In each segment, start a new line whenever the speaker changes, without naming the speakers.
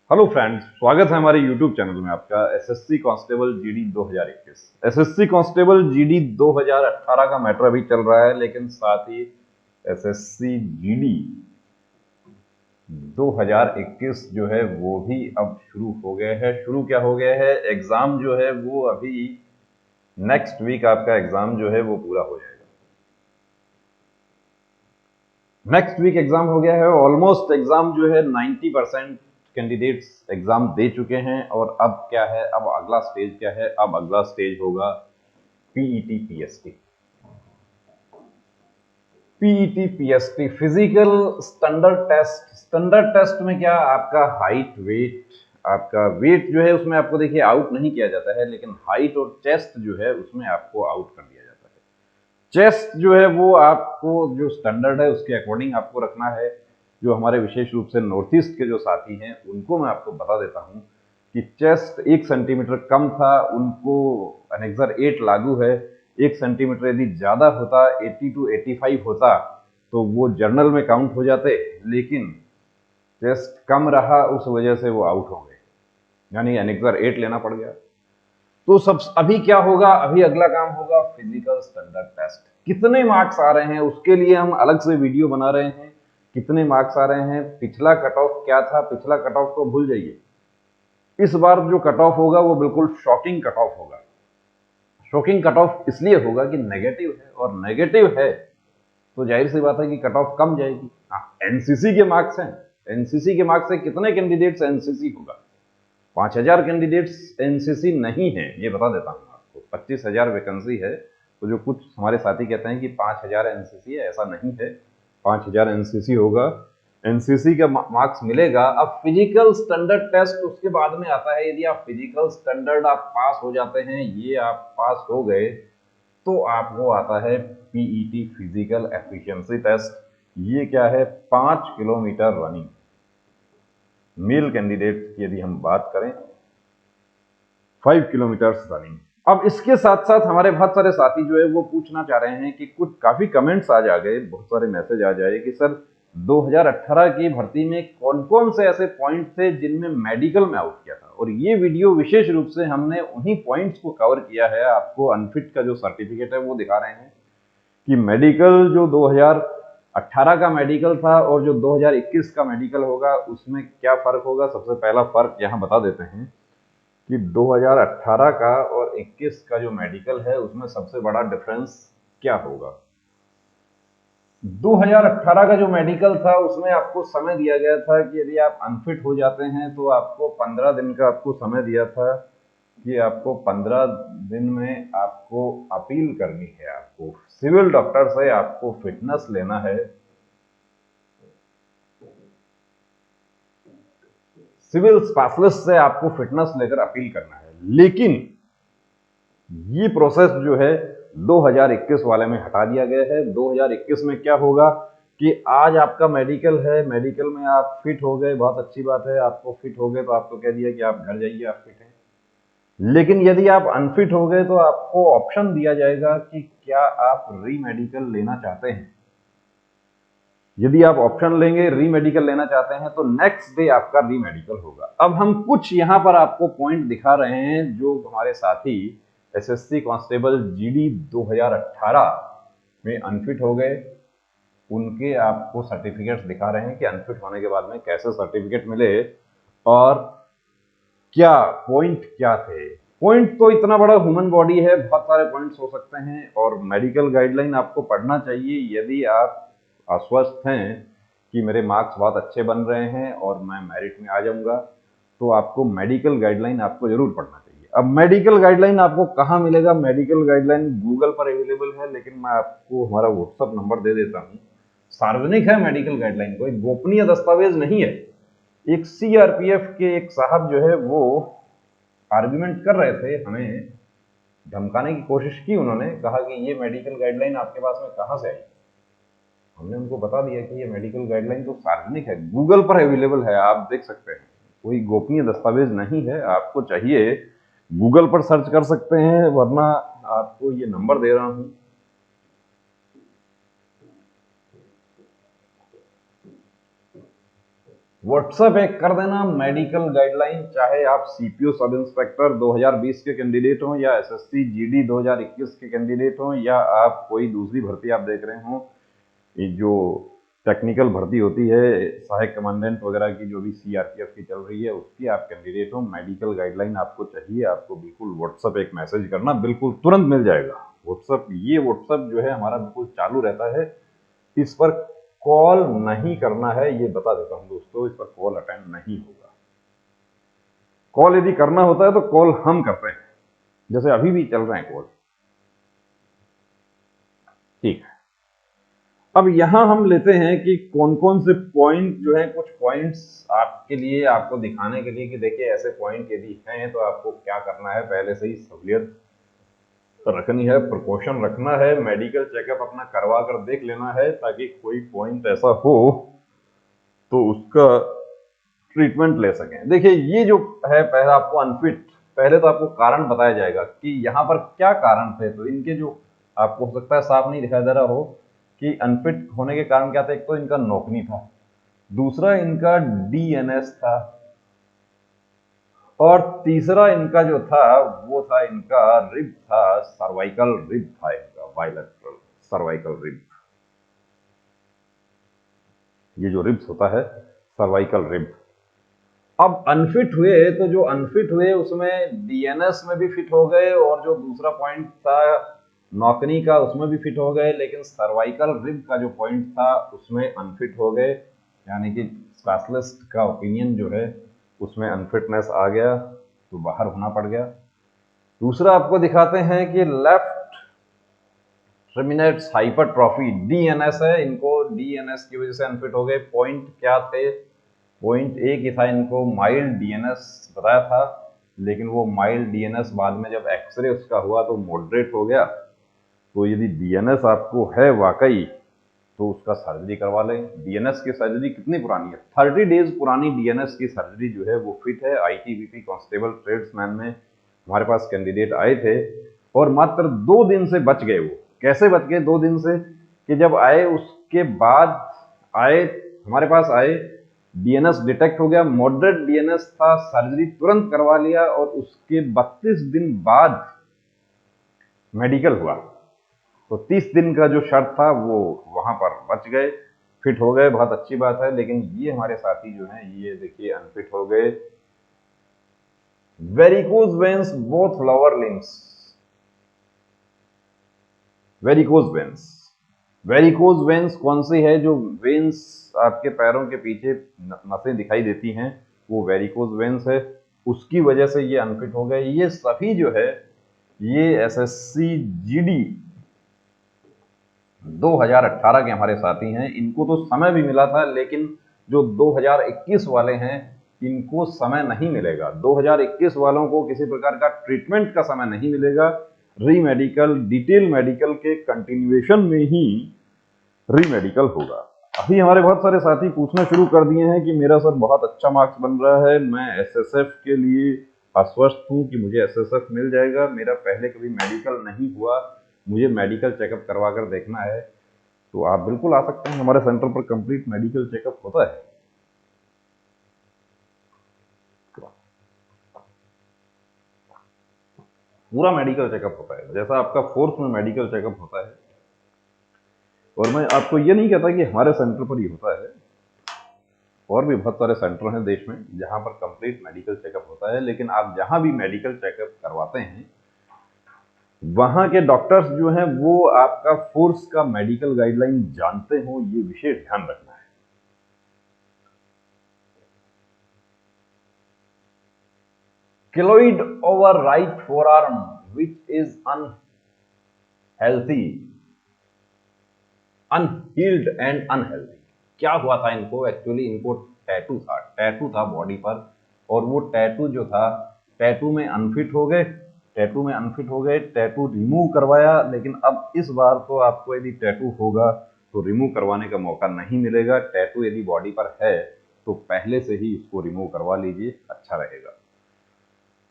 Hello friends, स्वागत है हमारे यूट्यूब चैनल में आपका। SSC constable GD 2021, SSC constable GD 2018 का मैटर अभी चल रहा है, लेकिन साथ ही एसएससी जीडी 2021 जो है वो भी अब शुरू हो गए हैं। शुरू क्या हो गया है, एग्जाम जो है वो अभी नेक्स्ट वीक आपका एग्जाम जो है वो पूरा हो जाएगा। नेक्स्ट वीक एग्जाम हो गया है। ऑलमोस्ट एग्जाम जो है 90% कैंडिडेट्स एग्जाम दे चुके हैं। और अब क्या है, अब अगला स्टेज क्या है, अब अगला स्टेज होगा PET PST. PET PST physical standard test. Standard test में क्या, आपका हाइट वेट, आपका वेट जो है उसमें आपको देखिए आउट नहीं किया जाता है, लेकिन हाइट और चेस्ट जो है उसमें आपको आउट कर दिया जाता है। चेस्ट जो है वो आपको जो स्टैंडर्ड है उसके अकॉर्डिंग आपको रखना है। जो हमारे विशेष रूप से नॉर्थ ईस्ट के जो साथी हैं उनको मैं आपको बता देता हूं कि चेस्ट 1 सेंटीमीटर कम था, उनको एनेक्सर 8 लागू है। 1 सेंटीमीटर यदि ज्यादा होता, 80 to 85 होता, तो वो जर्नल में काउंट हो जाते, लेकिन चेस्ट कम रहा, उस वजह से वो आउट हो गए, यानी एनेक्सर 8 लेना पड़ गया। तो सब अभी क्या होगा, अभी अगला काम होगा फिजिकल स्टैंडर्ड टेस्ट। कितने मार्क्स आ रहे हैं उसके लिए हम अलग से वीडियो बना रहे हैं। कितने मार्क्स आ रहे हैं, पिछला कट ऑफ क्या था, पिछला कट ऑफ को भूल जाइए। इस बार जो कट ऑफ होगा वो बिल्कुल शॉकिंग कट ऑफ होगा। शॉकिंग कट ऑफ इसलिए होगा कि नेगेटिव है, और नेगेटिव है तो जाहिर सी बात है कि कट ऑफ कम जाएगी। एनसीसी के मार्क्स हैं, एनसीसी के मार्क्स से कितने कैंडिडेट्स एनसीसी होगा। 5000 कैंडिडेट्स एनसीसी नहीं है, ये बता देता हूं आपको। 25,000 वैकेंसी है, तो जो कुछ हमारे साथी कहते हैं कि 5000 एनसीसी है, ऐसा नहीं है। 5000 एनसीसी होगा, एनसीसी का मार्क्स मिलेगा। अब फिजिकल स्टैंडर्ड टेस्ट उसके बाद में आता है। यदि आप फिजिकल स्टैंडर्ड आप पास हो जाते हैं, ये आप पास हो गए, तो आपको आता है पीईटी फिजिकल एफिशिएंसी टेस्ट। ये क्या है, 5 किलोमीटर रनिंग। मेल कैंडिडेट की यदि हम बात करें, 5 किलोमीटर रनिंग। अब इसके साथ साथ हमारे बहुत सारे साथी जो है वो पूछना चाह रहे हैं कि कुछ काफी कमेंट्स आज आ गए, बहुत सारे मैसेज आ जाए कि सर 2018 की भर्ती में कौन कौन से ऐसे पॉइंट थे जिनमें मेडिकल में आउट किया था। और ये वीडियो विशेष रूप से हमने उन्हीं पॉइंट्स को कवर किया है। आपको अनफिट का जो सर्टिफिकेट है वो दिखा रहे हैं कि मेडिकल जो 2018 का मेडिकल था और जो 2021 का मेडिकल होगा उसमें क्या फर्क होगा। सबसे पहला फर्क यहां बता देते हैं कि 2018 का और 21 का जो मेडिकल है उसमें सबसे बड़ा डिफरेंस क्या होगा। 2018 का जो मेडिकल था उसमें आपको समय दिया गया था कि यदि आप अनफिट हो जाते हैं तो आपको 15 दिन का आपको समय दिया था कि आपको 15 दिन में आपको अपील करनी है, आपको सिविल डॉक्टर से आपको फिटनेस लेना है। सिविल स्पेशलिस्ट से आपको फिटनेस लेकर अपील करना है। लेकिन ये प्रोसेस जो है 2021 वाले में हटा दिया गया है। 2021 में क्या होगा कि आज आपका मेडिकल है, मेडिकल में आप फिट हो गए, बहुत अच्छी बात है। आपको फिट हो गए तो आपको कह दिया कि आप घर जाइए, आप फिट हैं। लेकिन यदि आप अनफिट हो गए तो आपको ऑप्शन दिया जाएगा कि क्या आप री मेडिकल लेना चाहते हैं। यदि आप ऑप्शन लेंगे, री मेडिकल लेना चाहते हैं, तो नेक्स्ट डे आपका री मेडिकल होगा। अब हम कुछ यहां पर आपको पॉइंट दिखा रहे हैं जो हमारे साथी एसएससी कांस्टेबल जीडी 2018 में अनफिट हो गए, उनके आपको सर्टिफिकेट्स दिखा रहे हैं कि अनफिट होने के बाद में कैसे सर्टिफिकेट मिले और क्या पॉइंट क्या थे। पॉइंट तो इतना बड़ा ह्यूमन बॉडी है, बहुत सारे पॉइंट्स हो सकते हैं, और मेडिकल गाइडलाइन आपको पढ़ना चाहिए। यदि आप आश्वस्त हैं कि मेरे मार्क्स बहुत अच्छे बन रहे हैं और मैं मेरिट में आ जाऊंगा, तो आपको मेडिकल गाइडलाइन आपको जरूर पढ़ना चाहिए। अब मेडिकल गाइडलाइन आपको कहाँ मिलेगा, मेडिकल गाइडलाइन गूगल पर अवेलेबल है, लेकिन मैं आपको हमारा व्हाट्सअप नंबर दे देता हूँ। सार्वजनिक है मेडिकल गाइडलाइन, कोई गोपनीय दस्तावेज नहीं है। एक सीआरपीएफ के एक साहब जो है वो आर्ग्यूमेंट कर रहे थे, हमें धमकाने की कोशिश की। उन्होंने कहा कि ये मेडिकल गाइडलाइन आपके पास में कहां से आई। हमने उनको बता दिया कि ये मेडिकल गाइडलाइन तो सार्वजनिक है, गूगल पर अवेलेबल है, आप देख सकते हैं, कोई गोपनीय दस्तावेज नहीं है। आपको चाहिए गूगल पर सर्च कर सकते हैं, वरना आपको ये नंबर दे रहा हूं। व्हाट्सएप एक कर देना मेडिकल गाइडलाइन, चाहे आप सीपीओ सब इंस्पेक्टर 2020 के कैंडिडेट हों या एसएससी जीडी 2021 के कैंडिडेट हों या आप कोई दूसरी भर्ती आप देख रहे हों, ये जो टेक्निकल भर्ती होती है सहायक कमांडेंट वगैरह की जो भी सीआरपीएफ की चल रही है उसकी आप कैंडिडेट हो, मेडिकल गाइडलाइन आपको चाहिए, आपको बिल्कुल व्हाट्सएप एक मैसेज करना, बिल्कुल तुरंत मिल जाएगा। व्हाट्सएप जो है हमारा बिल्कुल चालू रहता है, इस पर कॉल नहीं करना है, ये बता देता हूं दोस्तों, इस पर कॉल अटेंड नहीं होगा। कॉल यदि करना होता है तो कॉल हम करते हैं, जैसे अभी भी चल रहे हैं कॉल, ठीक है। अब यहां हम लेते हैं कि कौन कौन से पॉइंट जो है, कुछ पॉइंट्स आपके लिए, आपको दिखाने के लिए कि देखिए ऐसे पॉइंट यदि हैं तो आपको क्या करना है, पहले से ही सहूलियत रखनी है, प्रिकॉशन रखना है, मेडिकल चेकअप अपना करवा कर देख लेना है, ताकि कोई पॉइंट ऐसा हो तो उसका ट्रीटमेंट ले सकें। देखिए ये जो है, पहले आपको अनफिट, पहले तो आपको कारण बताया जाएगा कि यहाँ पर क्या कारण थे, तो इनके जो आपको हो सकता है साफ नहीं दिखाई दे रहा हो कि अनफिट होने के कारण क्या थे। एक तो इनका नौकनी था, दूसरा इनका डीएनएस था, और तीसरा इनका जो था वो था इनका रिब था, सर्वाइकल रिब था इनका, बायलैटरल सर्वाइकल रिब। ये जो रिब्स होता है सर्वाइकल रिब। अब अनफिट हुए तो जो अनफिट हुए उसमें डीएनएस में भी फिट हो गए, और जो दूसरा पॉइंट था नौकरी का उसमें भी फिट हो गए, लेकिन सर्वाइकल रिब का जो पॉइंट था उसमें अनफिट हो गए, यानी कि स्पेशलिस्ट का ओपिनियन जो है उसमें अनफिटनेस आ गया, तो बाहर होना पड़ गया। दूसरा आपको दिखाते हैं कि लेफ्ट ट्रिमिनेट्स हाइपरट्रॉफी, डीएनएस है, इनको डीएनएस की वजह से अनफिट हो गए। पॉइंट क्या थे, पॉइंट एक ही था, इनको माइल्ड डीएनएस बताया था, लेकिन वो माइल्ड डीएनएस बाद में जब एक्सरे उसका हुआ तो मॉडरेट हो गया। तो यदि डीएनएस आपको है वाकई तो उसका सर्जरी करवा लें। डीएनएस की सर्जरी कितनी पुरानी है, 30 डेज पुरानी डीएनएस की सर्जरी जो है वो फिट है। आईटीबीपी कांस्टेबल ट्रेड्समैन में हमारे पास कैंडिडेट आए थे और मात्र 2 दिन से बच गए। वो कैसे बच गए 2 दिन से, कि जब आए उसके बाद आए, हमारे पास आए, डीएनएस डिटेक्ट हो गया, मॉडरेट डीएनएस था, सर्जरी तुरंत करवा लिया और उसके 32 दिन बाद मेडिकल हुआ। तो 30 दिन का जो शर्त था वो वहां पर बच गए, फिट हो गए, बहुत अच्छी बात है। लेकिन ये हमारे साथी जो हैं ये देखिए अनफिट हो गए। Varicose veins both lower limbs, varicose veins, varicose veins कौन सी है, जो वेन्स आपके पैरों के पीछे नसें दिखाई देती हैं वो वेरिकोज वेन्स है, उसकी वजह से ये अनफिट हो गए। ये सभी जो है ये एसएससी जीडी 2018 के हमारे साथी हैं। इनको तो समय भी मिला था, लेकिन जो 2021 वाले हैं इनको समय नहीं मिलेगा। 2021 वालों को किसी प्रकार का ट्रीटमेंट का समय नहीं मिलेगा। री मेडिकल, डिटेल मेडिकल के कंटिन्यूएशन में ही री मेडिकल होगा। अभी हमारे बहुत सारे साथी पूछना शुरू कर दिए हैं कि मेरा सर बहुत अच्छा मार्क्स बन रहा है, मैं एसएसएफ के लिए आश्वस्त हूं कि मुझे एसएसएफ मिल जाएगा, मेरा पहले कभी मेडिकल नहीं हुआ, मुझे मेडिकल चेकअप करवा कर देखना है। तो आप बिल्कुल आ सकते हैं, हमारे सेंटर पर कंप्लीट मेडिकल चेकअप होता है। पूरा मेडिकल चेकअप होता है, जैसा आपका फोर्स में मेडिकल चेकअप होता है। और मैं आपको ये नहीं कहता कि हमारे सेंटर पर ही होता है, और भी बहुत सारे सेंटर हैं देश में जहां पर कंप्लीट मेडिकल चेकअप होता है। लेकिन आप जहां भी मेडिकल चेकअप करवाते हैं वहां के डॉक्टर्स जो हैं वो आपका फोर्स का मेडिकल गाइडलाइन जानते हो, ये विशेष ध्यान रखना है। keloid over right forearm which is unhealthy, unhealed and unhealthy. क्या हुआ था इनको, एक्चुअली इनको टैटू था बॉडी पर, और वो टैटू जो था, टैटू में अनफिट हो गए, टैटू में अनफिट हो गए, टैटू रिमूव करवाया। लेकिन अब इस बार तो आपको यदि टैटू होगा तो रिमूव करवाने का मौका नहीं मिलेगा। टैटू यदि बॉडी पर है तो पहले से ही इसको रिमूव करवा लीजिए, अच्छा रहेगा।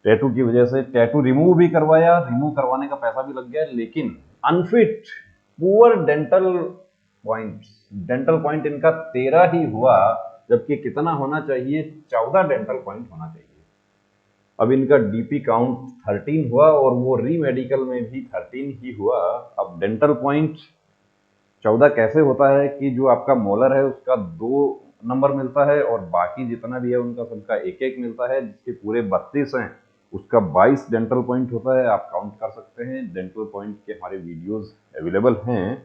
टैटू की वजह से टैटू रिमूव भी करवाया, रिमूव करवाने का पैसा भी लग गया, लेकिन unfit, poor dental point, dental point इनका 13 ही हुआ, जबकि कितना होना चाहिए, 14 डेंटल पॉइंट होना चाहिए। अब इनका डीपी काउंट 13 हुआ और वो री मेडिकल में भी 13 ही हुआ। अब डेंटल पॉइंट 14 कैसे होता है कि जो आपका मोलर है उसका 2 नंबर मिलता है और बाकी जितना भी है उनका सबका एक एक मिलता है, जिसके पूरे 32 हैं, उसका 22 डेंटल पॉइंट होता है। आप काउंट कर सकते हैं। डेंटल पॉइंट के हमारे वीडियोस अवेलेबल हैं,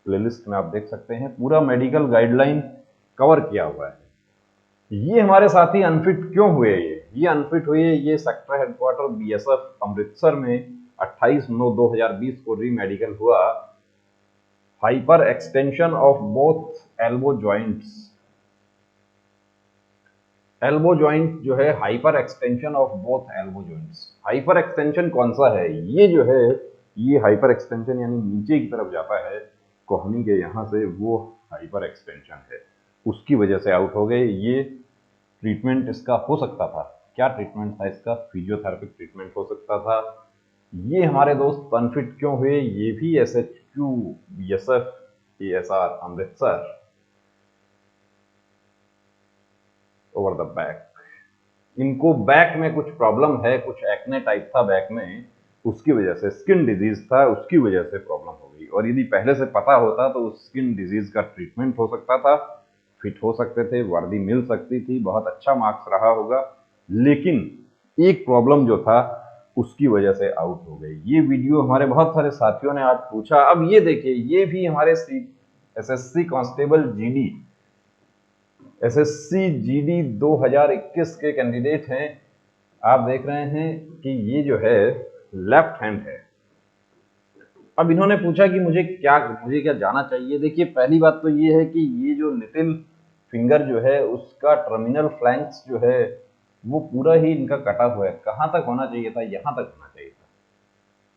प्लेलिस्ट में आप देख सकते हैं। पूरा मेडिकल गाइडलाइन कवर किया हुआ है। ये हमारे साथी अनफिट क्यों हुए? ये अनफिट हुए, ये सेक्टर हेडक्वार्टर बीएसएफ अमृतसर में 28/9/2020 को री मेडिकल हुआ। Hyper extension of both elbow joints. Elbow joint जो है, hyper extension of both elbow joints. Hyper extension कौन सा है? ये जो है, ये हाइपर एक्सटेंशन यानी नीचे की तरफ जाता है कोहनी के यहाँ से, वो हाइपर एक्सटेंशन है। उसकी वजह से आउट हो गए। ये ट्रीटमेंट इसका हो सकता था। क्या ट्रीटमेंट था इसका? फिजियोथेरेपिक ट्रीटमेंट हो सकता था। ये हमारे दोस्त अनफिट क्यों हुए? ये भी SHQ BSF ASR Amritsar over the back. इनको बैक में कुछ प्रॉब्लम है, कुछ एक्ने टाइप था बैक में, उसकी वजह से, स्किन डिजीज था, उसकी वजह से प्रॉब्लम हो गई। और यदि पहले से पता होता तो उस स्किन डिजीज का ट्रीटमेंट हो सकता था, फिट हो सकते थे, वर्दी मिल सकती थी, बहुत अच्छा मार्क्स रहा होगा। लेकिन एक प्रॉब्लम जो था उसकी वजह से आउट हो गई। ये वीडियो हमारे बहुत सारे साथियों ने आज पूछा। अब ये देखिए, ये भी हमारे SSC constable GD SSC GD 2021 के कैंडिडेट हैं। आप देख रहे हैं कि ये जो है लेफ्ट हैंड है। अब इन्होंने पूछा कि मुझे क्या जाना चाहिए। देखिए, पहली बात तो ये है कि ये जो लिटिल फिंगर जो है उसका टर्मिनल फ्लैंक्स जो है वो पूरा ही इनका कटा हुआ है। कहाँ तक होना चाहिए था? यहाँ तक होना चाहिए था।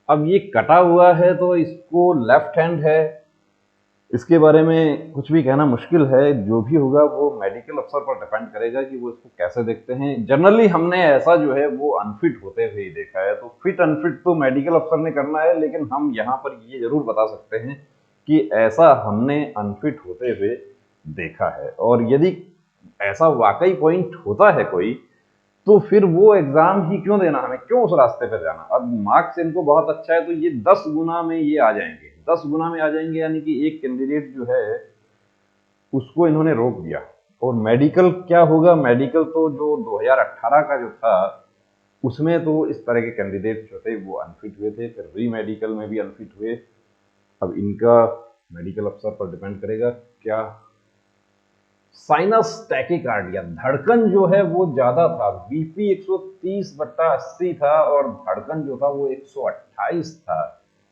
अब ये कटा हुआ है तो इसको लेफ्ट हैंड है, इसके बारे में कुछ भी कहना मुश्किल है। जो भी होगा वो मेडिकल अफसर पर डिपेंड करेगा कि वो इसको कैसे देखते हैं। जनरली हमने ऐसा जो है वो अनफिट होते हुए ही देखा है। तो फिट अनफिट तो मेडिकल अफसर ने करना है, लेकिन हम यहाँ पर ये जरूर बता सकते हैं कि ऐसा हमने अनफिट होते हुए देखा है। और यदि ऐसा वाकई पॉइंट होता है कोई, तो फिर वो एग्जाम ही क्यों देना, हमें क्यों उस रास्ते पर जाना। अब मार्क्स इनको बहुत अच्छा है तो ये 10 गुना में ये आ जाएंगे, 10 गुना में आ जाएंगे। यानी कि एक कैंडिडेट जो है उसको इन्होंने रोक दिया। और मेडिकल क्या होगा? मेडिकल तो जो 2018 का जो था उसमें तो इस तरह के कैंडिडेट जो थे वो अनफिट हुए थे, फिर री मेडिकल में भी अनफिट हुए। अब इनका मेडिकल अफसर पर डिपेंड करेगा क्या। साइनस टैकीकार्डिया, धड़कन जो है वो ज्यादा था। बीपी 130/80 था और धड़कन जो था वो 128 था।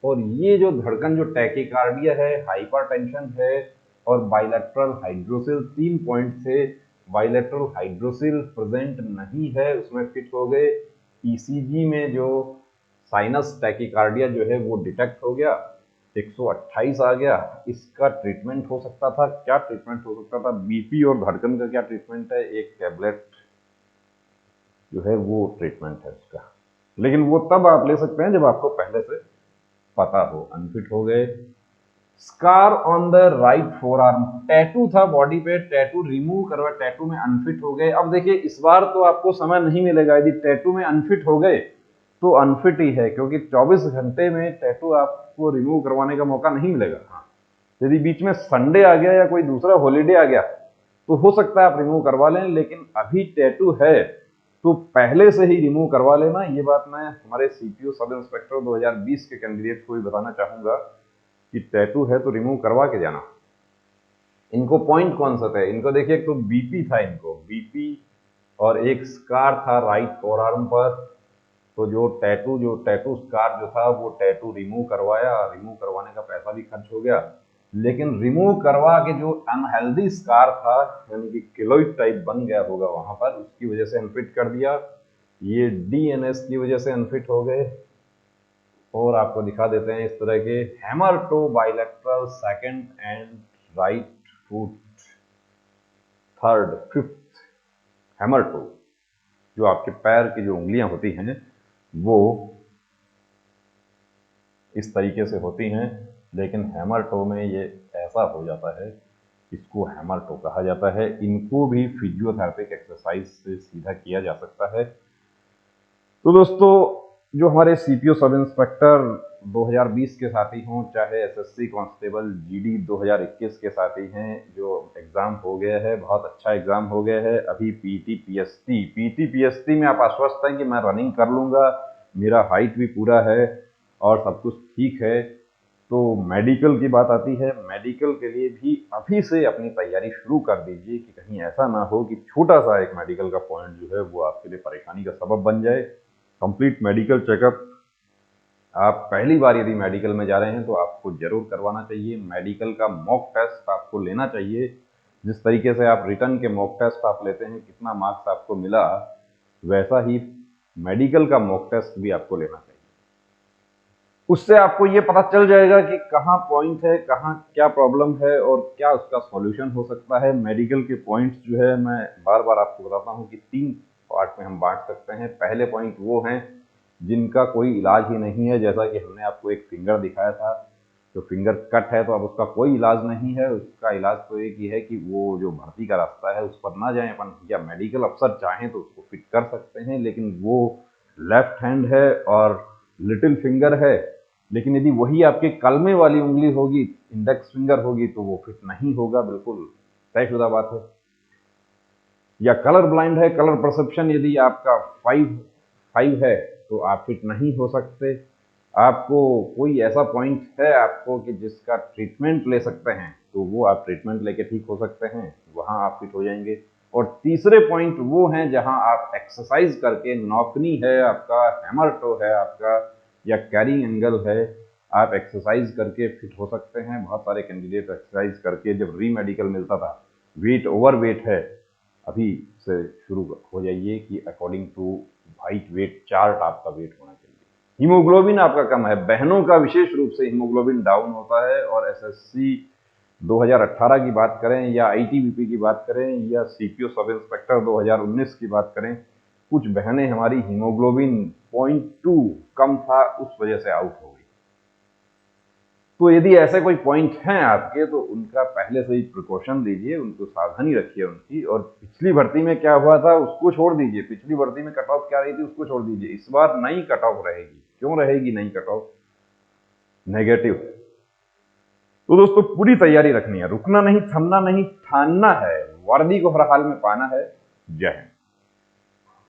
और ये जो धड़कन जो टैकीकार्डिया है, हाइपरटेंशन है और बाइलेटरल हाइड्रोसिल, 3 पॉइंट थे। बाइलेटरल हाइड्रोसिल प्रेजेंट नहीं है, उसमें फिट हो गए। ईसीजी में जो साइनस टैकीकार्डिया जो है वो डिटेक्ट हो गया, 128 आ गया। इसका ट्रीटमेंट हो सकता था। क्या ट्रीटमेंट हो सकता था? बीपी और धड़कन का क्या ट्रीटमेंट है? एक टैबलेट जो है वो ट्रीटमेंट है उसका। लेकिन वो तब आप ले सकते हैं जब आपको पहले से पता हो। अनफिट हो गए। Scar on the right four arm, tattoo था बॉडी पे, टैटू रिमूव करवा, टैटू में अनफिट हो गए। अब देखिए, इस बार तो आपको समय नहीं मिलेगा। यदि टैटू में अनफिट हो गए तो अनफिट ही है, क्योंकि 24 घंटे में टैटू आपको रिमूव करवाने का मौका नहीं मिलेगा। हाँ, यदि बीच में संडे आ गया या कोई दूसरा हॉलीडे आ गया तो हो सकता है आप रिमूव करवा लें, लेकिन अभी टैटू है तो पहले से ही रिमूव करवा लेना। ये बात मैं हमारे CPO सब इंस्पेक्टर 2020 के कैंडिडेट को भी बताना चाहूंगा कि टैटू है तो रिमूव करवा के जाना। इनको पॉइंट कौन सा था? इनको देखिए, एक तो बीपी था, इनको बीपी और एक स्कार था राइट फोर आर्म पर। तो जो टैटू स्कार जो था वो टैटू रिमूव करवाया। रिमूव करवाने का पैसा भी खर्च हो गया, लेकिन रिमूव करवा के जो अनहेल्दी स्कार था, यानी कि किलोइड टाइप बन गया होगा वहां पर, उसकी वजह से अनफिट कर दिया। ये DNS की वजह से अनफिट हो गए। और आपको दिखा देते हैं इस तरह के hammer toe bilateral second and right foot third fifth hammer toe. जो आपके पैर की जो उंगलियां होती हैं वो इस तरीके से होती हैं, लेकिन हैमर टो में ये ऐसा हो जाता है इसको हैमर टो कहा जाता है। इनको भी फिजियोथेरेपिक एक्सरसाइज से सीधा किया जा सकता है। तो दोस्तों, जो हमारे सीपीओ सब इंस्पेक्टर 2020 के साथी हों, चाहे एसएससी कांस्टेबल जीडी 2021 के साथी हैं, जो एग्जाम हो गया है, बहुत अच्छा एग्जाम हो गया है। अभी पीटी पीएसटी में आप आश्वस्त हैं कि मैं रनिंग कर लूंगा, मेरा हाइट भी पूरा है और सब कुछ ठीक है। तो मेडिकल की बात आती है, मेडिकल के लिए भी अभी से अपनी तैयारी शुरू कर दीजिए कि कहीं ऐसा ना हो कि छोटा सा एक मेडिकल का पॉइंट जो है वो आपके लिए परेशानी का सबब बन जाए। कंप्लीट मेडिकल चेकअप, आप पहली बार यदि मेडिकल में जा रहे हैं तो आपको जरूर करवाना चाहिए। मेडिकल का मॉक टेस्ट आपको लेना चाहिए। जिस तरीके से आप रिटर्न के मॉक टेस्ट आप लेते हैं, कितना मार्क्स आपको मिला, वैसा ही मेडिकल का मॉक टेस्ट भी आपको लेना चाहिए। उससे आपको ये पता चल जाएगा कि कहाँ पॉइंट है, कहाँ क्या प्रॉब्लम है और क्या उसका सॉल्यूशन हो सकता है। मेडिकल के पॉइंट्स जो है मैं बार बार आपको बताता हूँ कि 3 पार्ट में हम बांट सकते हैं। पहले पॉइंट वो हैं जिनका कोई इलाज ही नहीं है, जैसा कि हमने आपको एक फिंगर दिखाया था। जो फिंगर कट है तो अब उसका कोई इलाज नहीं है। उसका इलाज तो एक ही है कि वो जो भर्ती का रास्ता है उस पर ना जाएं अपन, या मेडिकल अफसर चाहें तो उसको फिट कर सकते हैं, लेकिन वो लेफ्ट हैंड है और लिटिल फिंगर है। लेकिन यदि वही आपके कलमे वाली उंगली होगी, इंडेक्स फिंगर होगी, तो वो फिट नहीं होगा, बिल्कुल तयशुदा बात है। या कलर ब्लाइंड है, कलर परसेप्शन यदि आपका 5 है तो आप फिट नहीं हो सकते। आपको कोई ऐसा पॉइंट है आपको कि जिसका ट्रीटमेंट ले सकते हैं, तो वो आप ट्रीटमेंट लेके ठीक हो सकते हैं, वहां आप फिट हो जाएंगे। और तीसरे पॉइंट वो हैं जहां आप एक्सरसाइज करके, नौकनी है आपका, हैमर टो है आपका, या कैरिंग एंगल है, आप एक्सरसाइज करके फिट हो सकते हैं। बहुत सारे कैंडिडेट एक्सरसाइज करके, जब री मेडिकल मिलता था, वेट ओवर वेट है, अभी से शुरू हो जाइए कि according to height weight chart आपका वेट होना चाहिए। हीमोग्लोबिन आपका कम है, बहनों का विशेष रूप से हीमोग्लोबिन डाउन होता है। और एसएससी 2018 की बात करें, या आईटीबीपी की बात करें, या सीपीओ सब इंस्पेक्टर 2019 की बात करें, कुछ बहनें हमारी हीमोग्लोबिन 0.2 कम था, उस वजह से आउट हो गई। तो यदि ऐसे कोई पॉइंट हैं आपके, तो उनका पहले से ही प्रिकॉशन लीजिए, उनको सावधानी रखिए उनकी। और पिछली भर्ती में क्या हुआ था उसको छोड़ दीजिए, पिछली भर्ती में कट ऑफ क्या रही थी उसको छोड़ दीजिए। इस बार नई कट ऑफ रहेगी। क्यों रहेगी नई कट ऑफ? नेगेटिव। तो दोस्तों, पूरी तैयारी रखनी है, रुकना नहीं, थमना नहीं, ठानना है, वर्दी को हर हाल में पाना है। जय हिंद।